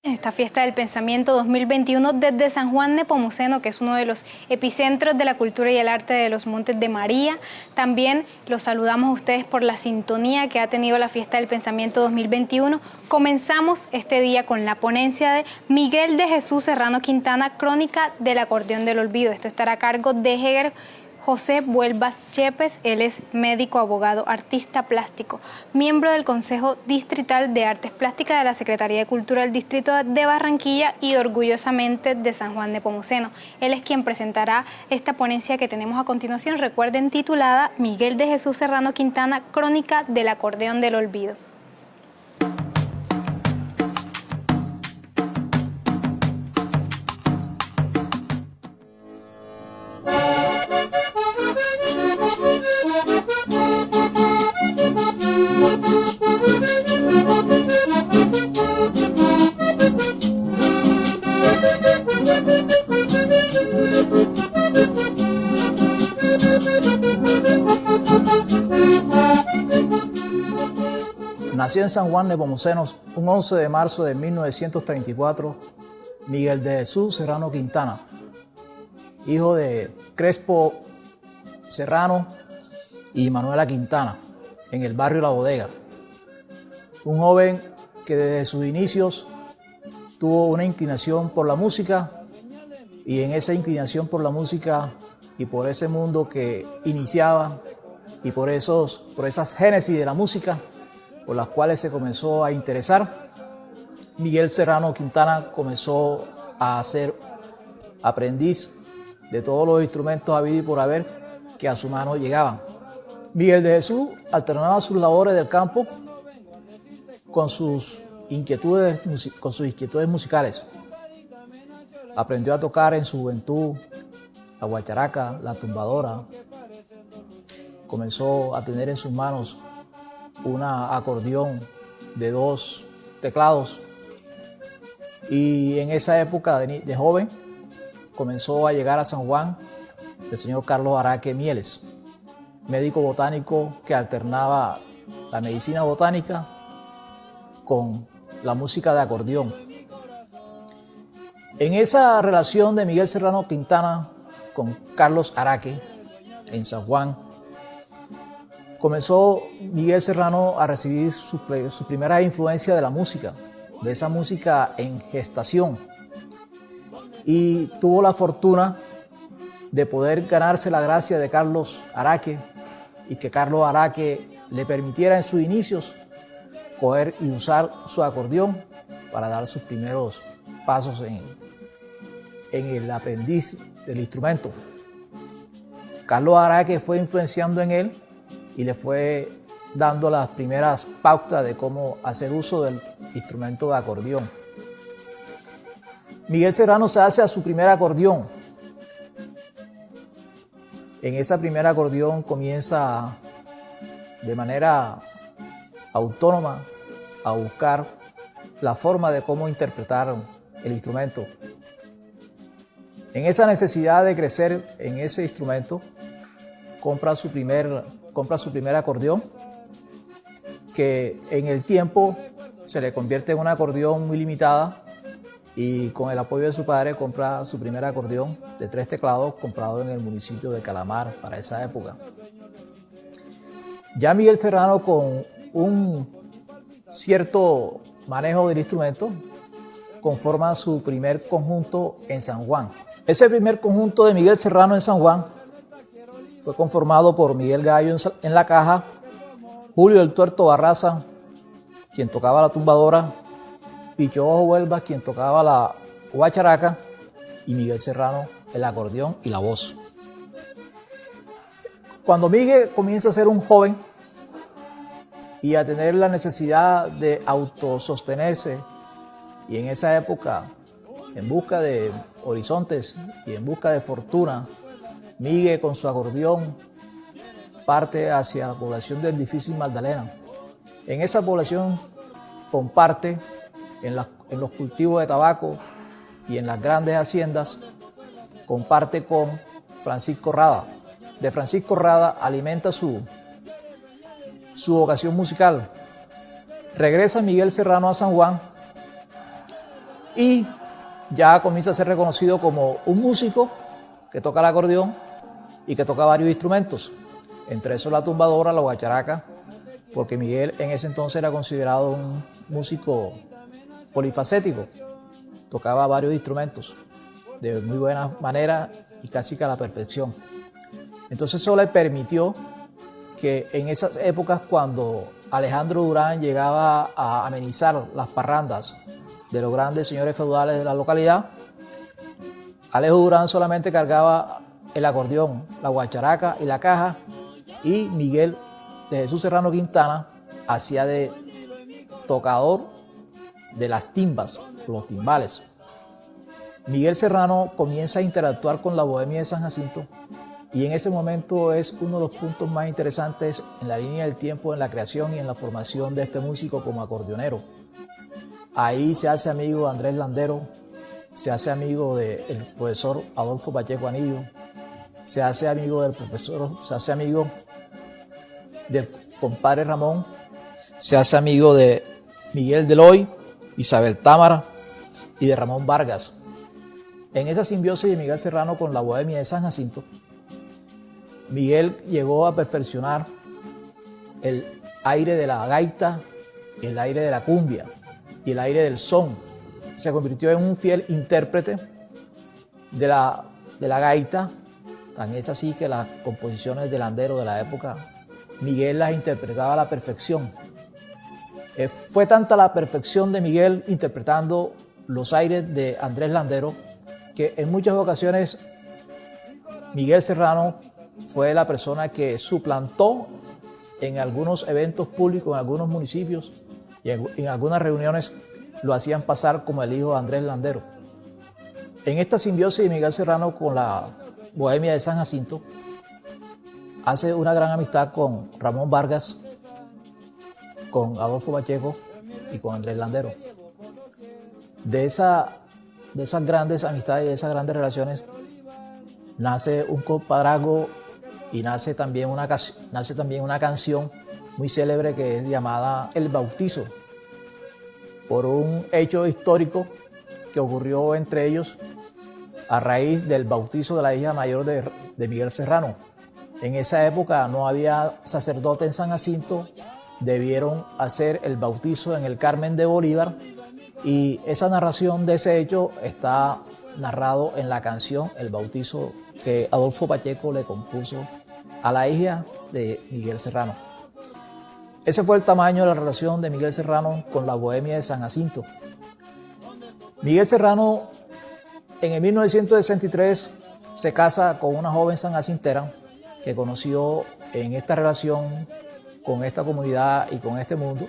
Esta fiesta del pensamiento 2021 desde San Juan Nepomuceno, que es uno de los epicentros de la cultura y el arte de los Montes de María. También los saludamos a ustedes por la sintonía que ha tenido la fiesta del pensamiento 2021. Comenzamos este día con la ponencia de Miguel de Jesús Serrano Quintana, Crónica del Acordeón del Olvido. Esto estará a cargo de Heger José Buelvas Yepes. Él es médico, abogado, artista plástico, miembro del Consejo Distrital de Artes Plásticas de la Secretaría de Cultura del Distrito de Barranquilla y orgullosamente de San Juan Nepomuceno. Él es quien presentará esta ponencia que tenemos a continuación, recuerden, titulada Miguel de Jesús Serrano Quintana, Crónica del Acordeón del Olvido. Nació en San Juan Nepomuceno un 11 de marzo de 1934 Miguel de Jesús Serrano Quintana, hijo de Crespo Serrano y Manuela Quintana, en el barrio La Bodega. Un joven que desde sus inicios tuvo una inclinación por la música, y en esa inclinación por la música y por ese mundo que iniciaba y por esas génesis de la música por las cuales se comenzó a interesar, Miguel Serrano Quintana comenzó a ser aprendiz de todos los instrumentos habidos y por haber que a su mano llegaban. Miguel de Jesús alternaba sus labores del campo con sus inquietudes musicales. Aprendió a tocar en su juventud la guacharaca, la tumbadora. Comenzó a tener en sus manos una acordeón de 2 teclados, y en esa época de joven comenzó a llegar a San Juan el señor Carlos Araque Mieles, médico botánico que alternaba la medicina botánica con la música de acordeón. En esa relación de Miguel Serrano Quintana con Carlos Araque en San Juan, comenzó Miguel Serrano a recibir su primera influencia de la música, de esa música en gestación, y tuvo la fortuna de poder ganarse la gracia de Carlos Araque, y que Carlos Araque le permitiera en sus inicios coger y usar su acordeón para dar sus primeros pasos en el aprendiz del instrumento. Carlos Araque fue influenciando en él y le fue dando las primeras pautas de cómo hacer uso del instrumento de acordeón. Miguel Serrano se hace a su primer acordeón. En esa primera acordeón comienza de manera autónoma a buscar la forma de cómo interpretar el instrumento. En esa necesidad de crecer en ese instrumento, compra su primer acordeón, que en el tiempo se le convierte en una acordeón muy limitada, y con el apoyo de su padre compra su primer acordeón de 3 teclados comprado en el municipio de Calamar para esa época. Ya Miguel Serrano, con un cierto manejo del instrumento, conforma su primer conjunto en San Juan. Ese primer conjunto de Miguel Serrano en San Juan fue conformado por Miguel Gallo en la caja, Julio del Tuerto Barraza, quien tocaba la tumbadora, Picho Ojo Huelva, quien tocaba la guacharaca, y Miguel Serrano el acordeón y la voz. Cuando Miguel comienza a ser un joven y a tener la necesidad de autosostenerse, y en esa época, en busca de horizontes y en busca de fortuna, Miguel con su acordeón parte hacia la población del difícil Magdalena. En esa población comparte en los cultivos de tabaco y en las grandes haciendas, comparte con Francisco Rada. De Francisco Rada alimenta su vocación musical. Regresa Miguel Serrano a San Juan y ya comienza a ser reconocido como un músico que toca el acordeón y que toca varios instrumentos, entre esos la tumbadora, la guacharaca, porque Miguel en ese entonces era considerado un músico polifacético, tocaba varios instrumentos de muy buena manera y casi que a la perfección. Entonces eso le permitió que en esas épocas, cuando Alejandro Durán llegaba a amenizar las parrandas de los grandes señores feudales de la localidad, Alejo Durán solamente cargaba el acordeón, la guacharaca y la caja, y Miguel de Jesús Serrano Quintana hacía de tocador de las timbas, los timbales. Miguel Serrano comienza a interactuar con la bohemia de San Jacinto, y en ese momento es uno de los puntos más interesantes en la línea del tiempo en la creación y en la formación de este músico como acordeonero. Ahí se hace amigo de Andrés Landero, se hace amigo del profesor Adolfo Pacheco Anillo, se hace amigo del compadre Ramón, se hace amigo de Miguel Deloy, Isabel Támara y de Ramón Vargas. En esa simbiosis de Miguel Serrano con la bohemia de San Jacinto, Miguel llegó a perfeccionar el aire de la gaita, el aire de la cumbia y el aire del son. Se convirtió en un fiel intérprete de la gaita. Tan es así que las composiciones de Landero de la época, Miguel las interpretaba a la perfección. Fue tanta la perfección de Miguel interpretando los aires de Andrés Landero, que en muchas ocasiones Miguel Serrano fue la persona que suplantó en algunos eventos públicos, en algunos municipios y en algunas reuniones lo hacían pasar como el hijo de Andrés Landero. En esta simbiosis de Miguel Serrano con la bohemia de San Jacinto, hace una gran amistad con Ramón Vargas, con Adolfo Pacheco y con Andrés Landero. De esas grandes amistades y de esas grandes relaciones nace un compadrazgo y nace también una canción muy célebre que es llamada El Bautizo, por un hecho histórico que ocurrió entre ellos a raíz del bautizo de la hija mayor de Miguel Serrano. En esa época no había sacerdote en San Jacinto, debieron hacer el bautizo en el Carmen de Bolívar, y esa narración de ese hecho está narrado en la canción El Bautizo que Adolfo Pacheco le compuso a la hija de Miguel Serrano. Ese fue el tamaño de la relación de Miguel Serrano con la bohemia de San Jacinto. Miguel Serrano en el 1963 se casa con una joven sanjacintera que conoció en esta relación con esta comunidad y con este mundo,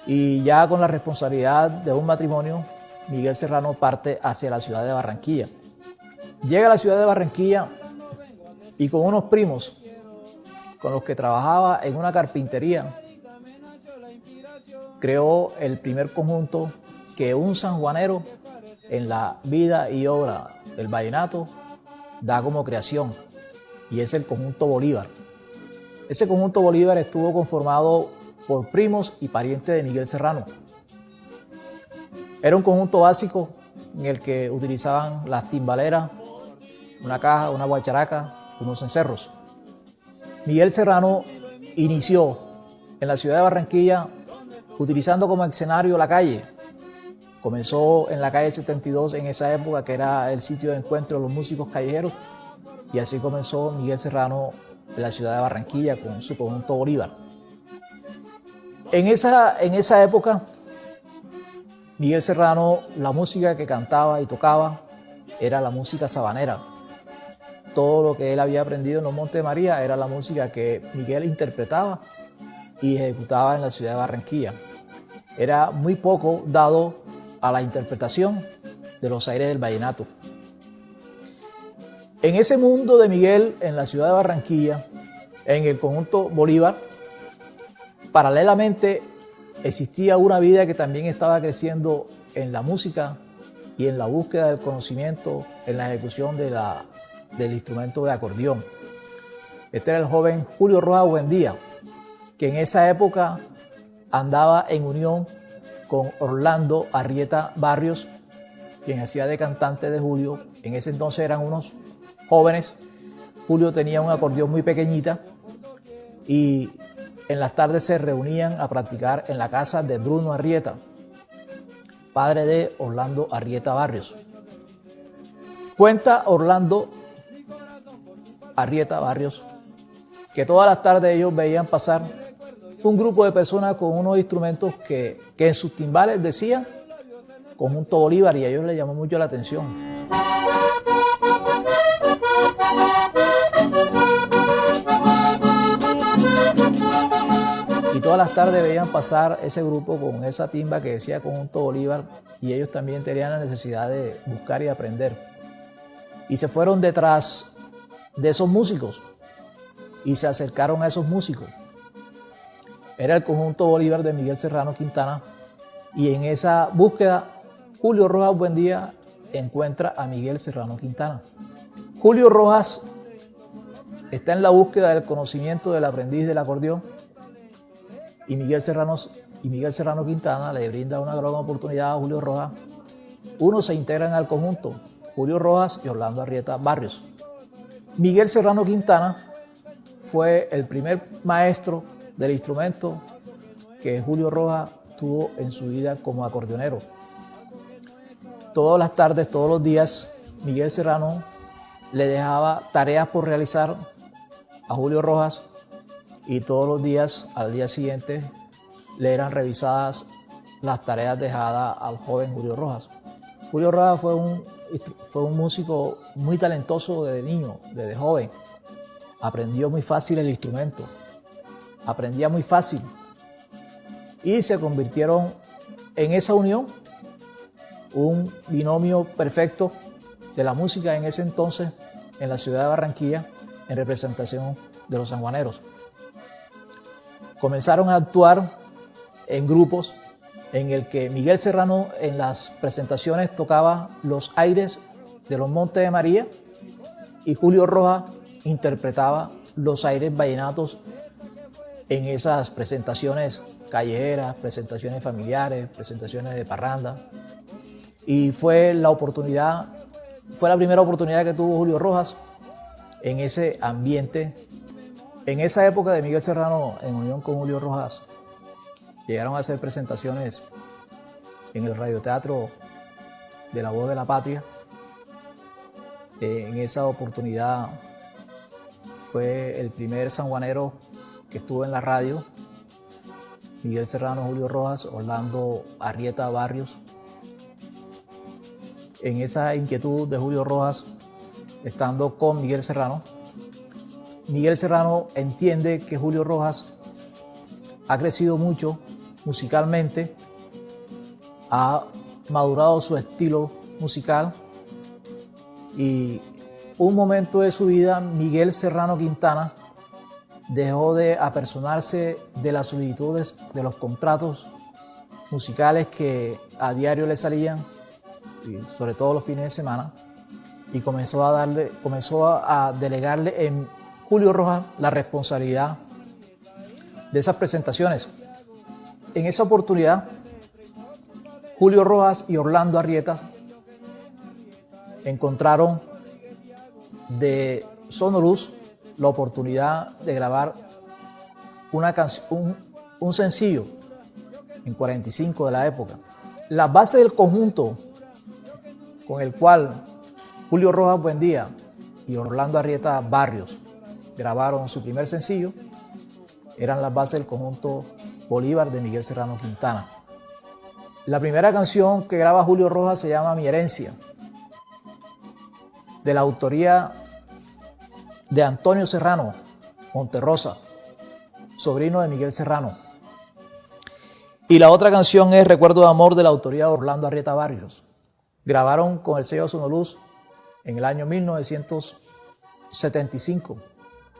y ya con la responsabilidad de un matrimonio, Miguel Serrano parte hacia la ciudad de Barranquilla. Llega a la ciudad de Barranquilla y con unos primos con los que trabajaba en una carpintería, creó el primer conjunto que un sanjuanero en la vida y obra del vallenato da como creación, y es el conjunto Bolívar. Ese conjunto Bolívar estuvo conformado por primos y parientes de Miguel Serrano. Era un conjunto básico en el que utilizaban las timbaleras, una caja, una guacharaca, unos cencerros. Miguel Serrano inició en la ciudad de Barranquilla utilizando como escenario la calle. Comenzó en la calle 72 en esa época, que era el sitio de encuentro de los músicos callejeros, y así comenzó Miguel Serrano en la ciudad de Barranquilla con su conjunto Bolívar. En esa época, Miguel Serrano, la música que cantaba y tocaba era la música sabanera. Todo lo que él había aprendido en los Montes de María era la música que Miguel interpretaba y ejecutaba en la ciudad de Barranquilla. Era muy poco dado a la interpretación de los aires del vallenato. En ese mundo de Miguel, en la ciudad de Barranquilla, en el conjunto Bolívar, paralelamente existía una vida que también estaba creciendo en la música y en la búsqueda del conocimiento, en la ejecución del instrumento de acordeón. Este era el joven Julio Rojas Buendía, que en esa época andaba en unión con Orlando Arrieta Barrios, quien hacía de cantante de Julio. En ese entonces eran unos jóvenes. Julio tenía un acordeón muy pequeñita y en las tardes se reunían a practicar en la casa de Bruno Arrieta, padre de Orlando Arrieta Barrios. Cuenta Orlando Arrieta Barrios que todas las tardes ellos veían pasar un grupo de personas con unos instrumentos que en sus timbales decían Conjunto Bolívar, y a ellos les llamó mucho la atención. Y todas las tardes veían pasar ese grupo con esa timba que decía Conjunto Bolívar, y ellos también tenían la necesidad de buscar y aprender. Y se fueron detrás de esos músicos y se acercaron a esos músicos. Era el Conjunto Bolívar de Miguel Serrano Quintana, y en esa búsqueda Julio Rojas Buendía encuentra a Miguel Serrano Quintana. Julio Rojas está en la búsqueda del conocimiento del aprendiz del acordeón, y Miguel Serrano Quintana le brinda una gran oportunidad a Julio Rojas. Unos se integran al conjunto, Julio Rojas y Orlando Arrieta Barrios. Miguel Serrano Quintana fue el primer maestro del instrumento que Julio Rojas tuvo en su vida como acordeonero. Todas las tardes, todos los días, Miguel Serrano le dejaba tareas por realizar a Julio Rojas, y todos los días, al día siguiente, le eran revisadas las tareas dejadas al joven Julio Rojas. Julio Rojas fue un músico muy talentoso desde niño, desde joven. Aprendió muy fácil el instrumento, aprendía muy fácil, y se convirtieron en esa unión un binomio perfecto de la música en ese entonces en la ciudad de Barranquilla, en representación de los sanjuaneros. Comenzaron a actuar en grupos en el que Miguel Serrano en las presentaciones tocaba los aires de los Montes de María, y Julio Rojas interpretaba los aires vallenatos en esas presentaciones callejeras, presentaciones familiares, presentaciones de parranda. Y fue la primera oportunidad que tuvo Julio Rojas en ese ambiente. En esa época de Miguel Serrano, en unión con Julio Rojas, llegaron a hacer presentaciones en el radioteatro de La Voz de la Patria. En esa oportunidad fue el primer sanjuanero que estuvo en la radio. Miguel Serrano, Julio Rojas, Orlando Arrieta Barrios. En esa inquietud de Julio Rojas, estando con Miguel Serrano entiende que Julio Rojas ha crecido mucho musicalmente, ha madurado su estilo musical, y un momento de su vida Miguel Serrano Quintana dejó de apersonarse de las solicitudes de los contratos musicales que a diario le salían, y sobre todo los fines de semana, y comenzó a delegarle en Julio Rojas la responsabilidad de esas presentaciones. En esa oportunidad, Julio Rojas y Orlando Arrieta encontraron de Sonoluz la oportunidad de grabar un sencillo en 45 de la época. La base del conjunto con el cual Julio Rojas Buendía y Orlando Arrieta Barrios grabaron su primer sencillo eran las bases del conjunto Bolívar de Miguel Serrano Quintana. La primera canción que graba Julio Rojas se llama Mi Herencia, de la autoría de Antonio Serrano Monterrosa, sobrino de Miguel Serrano. Y la otra canción es Recuerdo de Amor, de la autoría de Orlando Arrieta Barrios. Grabaron con el sello Sonoluz en el año 1975,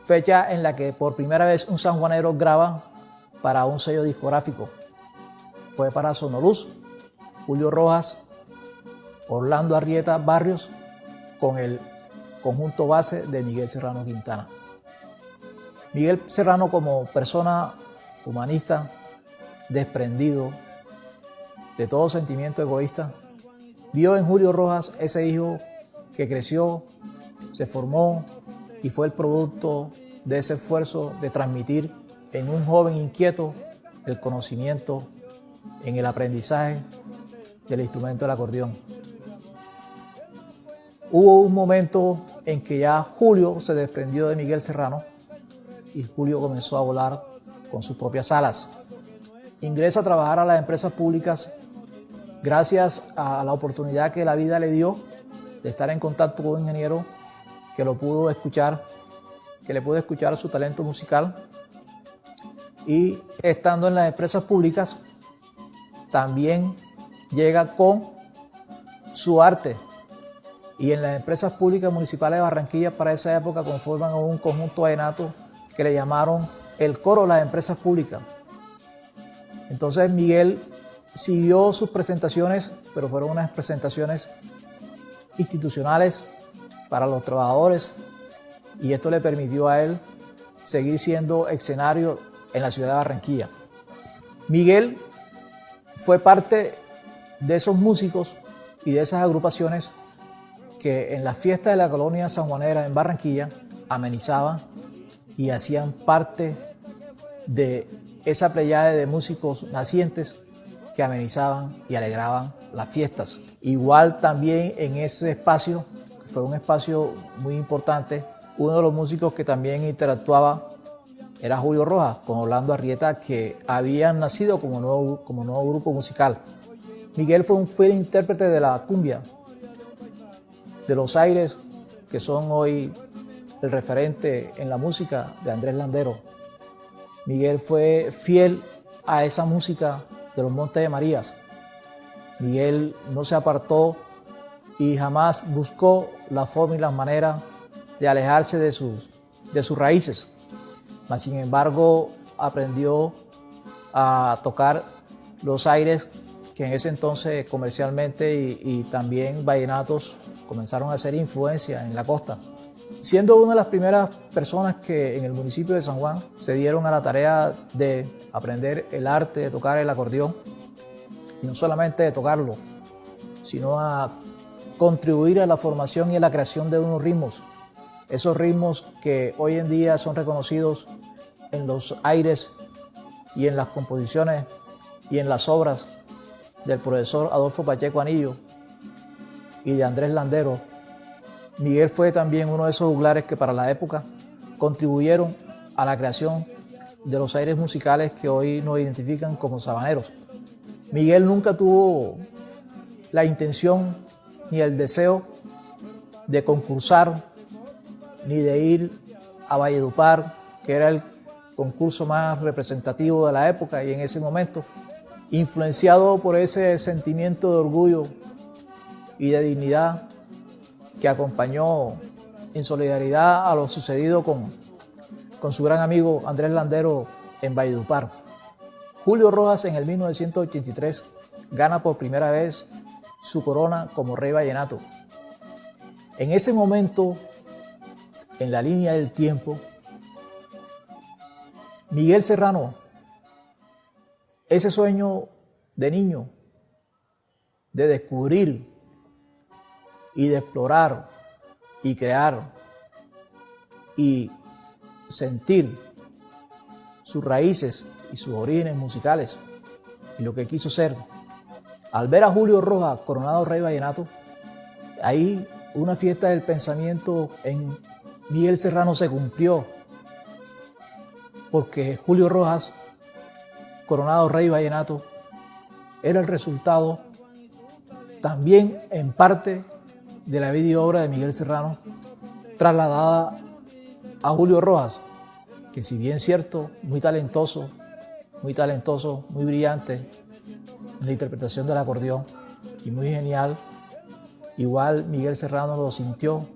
fecha en la que por primera vez un sanjuanero graba para un sello discográfico. Fue para Sonoluz, Julio Rojas, Orlando Arrieta Barrios, con el conjunto base de Miguel Serrano Quintana. Miguel Serrano, como persona humanista, desprendido, de todo sentimiento egoísta, vio en Julio Rojas ese hijo que creció, se formó y fue el producto de ese esfuerzo de transmitir en un joven inquieto el conocimiento en el aprendizaje del instrumento del acordeón. Hubo un momento en que ya Julio se desprendió de Miguel Serrano y Julio comenzó a volar con sus propias alas. Ingresa a trabajar a las empresas públicas gracias a la oportunidad que la vida le dio de estar en contacto con un ingeniero que lo pudo escuchar, que le pudo escuchar su talento musical, y estando en las empresas públicas también llega con su arte, y en las empresas públicas municipales de Barranquilla para esa época conforman un conjunto vallenato que le llamaron el coro de las empresas públicas. Entonces Miguel siguió sus presentaciones, pero fueron unas presentaciones institucionales para los trabajadores, y esto le permitió a él seguir siendo escenario en la ciudad de Barranquilla. Miguel fue parte de esos músicos y de esas agrupaciones que en las fiestas de la colonia sanjuanera en Barranquilla amenizaban y hacían parte de esa pleyada de músicos nacientes que amenizaban y alegraban las fiestas. Igual también en ese espacio, que fue un espacio muy importante, uno de los músicos que también interactuaba era Julio Rojas, con Orlando Arrieta, que habían nacido como nuevo grupo musical. Miguel fue un fiel intérprete de la cumbia, de los aires que son hoy el referente en la música de Andrés Landero. Miguel fue fiel a esa música de los Montes de Marías. Miguel no se apartó y jamás buscó la forma y la manera de alejarse de sus raíces. Mas, sin embargo, aprendió a tocar los aires que en ese entonces comercialmente y también vallenatos comenzaron a hacer influencia en la costa. Siendo una de las primeras personas que en el municipio de San Juan se dieron a la tarea de aprender el arte de tocar el acordeón, y no solamente de tocarlo, sino a contribuir a la formación y a la creación de unos ritmos, esos ritmos que hoy en día son reconocidos en los aires y en las composiciones y en las obras del profesor Adolfo Pacheco Anillo y de Andrés Landero. Miguel fue también uno de esos juglares que para la época contribuyeron a la creación de los aires musicales que hoy nos identifican como sabaneros. Miguel nunca tuvo la intención ni el deseo de concursar ni de ir a Valledupar, que era el concurso más representativo de la época y en ese momento, influenciado por ese sentimiento de orgullo y de dignidad que acompañó en solidaridad a lo sucedido con su gran amigo Andrés Landero en Valledupar. Julio Rojas en el 1983 gana por primera vez su corona como rey vallenato. En ese momento, en la línea del tiempo, Miguel Serrano, ese sueño de niño, de descubrir y de explorar y crear y sentir sus raíces y sus orígenes musicales y lo que quiso ser, al ver a Julio Rojas coronado rey vallenato, ahí una fiesta del pensamiento en Miguel Serrano se cumplió, porque Julio Rojas coronado rey vallenato era el resultado también en parte de la vida y obra de Miguel Serrano trasladada a Julio Rojas, que si bien cierto, muy talentoso, muy brillante en la interpretación del acordeón y muy genial, igual Miguel Serrano lo sintió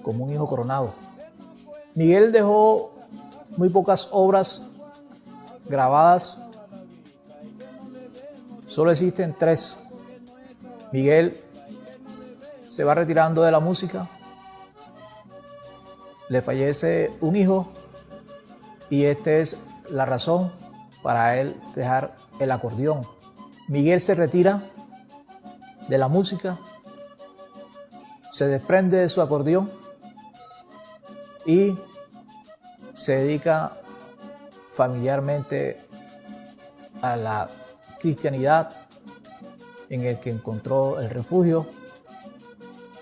como un hijo coronado. Miguel dejó muy pocas obras grabadas, solo existen 3. Miguel se va retirando de la música, le fallece un hijo y esta es la razón para él dejar el acordeón. Miguel se retira de la música, se desprende de su acordeón y se dedica familiarmente a la cristianidad, en el que encontró el refugio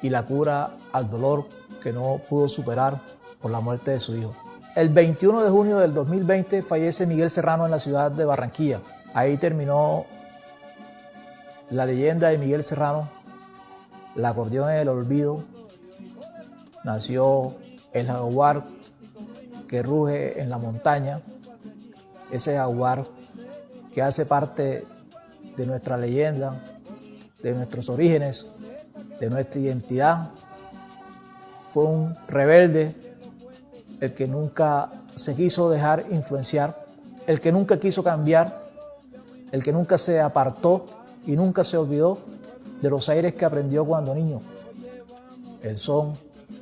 y la cura al dolor que no pudo superar por la muerte de su hijo. El 21 de junio del 2020 fallece Miguel Serrano en la ciudad de Barranquilla. Ahí terminó la leyenda de Miguel Serrano, el acordeón en el olvido. Nació el jaguar que ruge en la montaña, ese jaguar que hace parte de nuestra leyenda, de nuestros orígenes, de nuestra identidad. Fue un rebelde, el que nunca se quiso dejar influenciar, el que nunca quiso cambiar, el que nunca se apartó y nunca se olvidó de los aires que aprendió cuando niño: el son,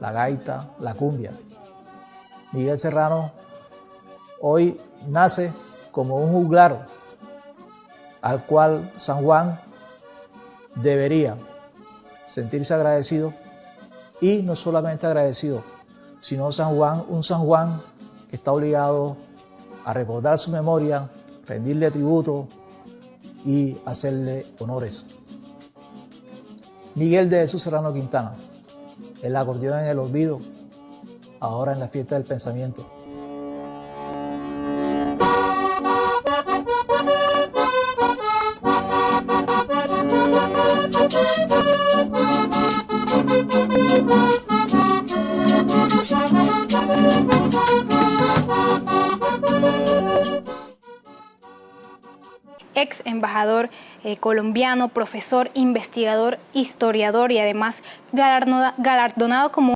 la gaita, la cumbia. Miguel Serrano hoy nace como un juglar al cual San Juan debería sentirse agradecido, y no solamente agradecido, sino un San Juan que está obligado a recordar su memoria, rendirle tributo y hacerle honores. Miguel de Jesús Serrano Quintana, el acordeón en el olvido, ahora en la fiesta del pensamiento. Ex embajador colombiano, profesor, investigador, historiador y además galardonado como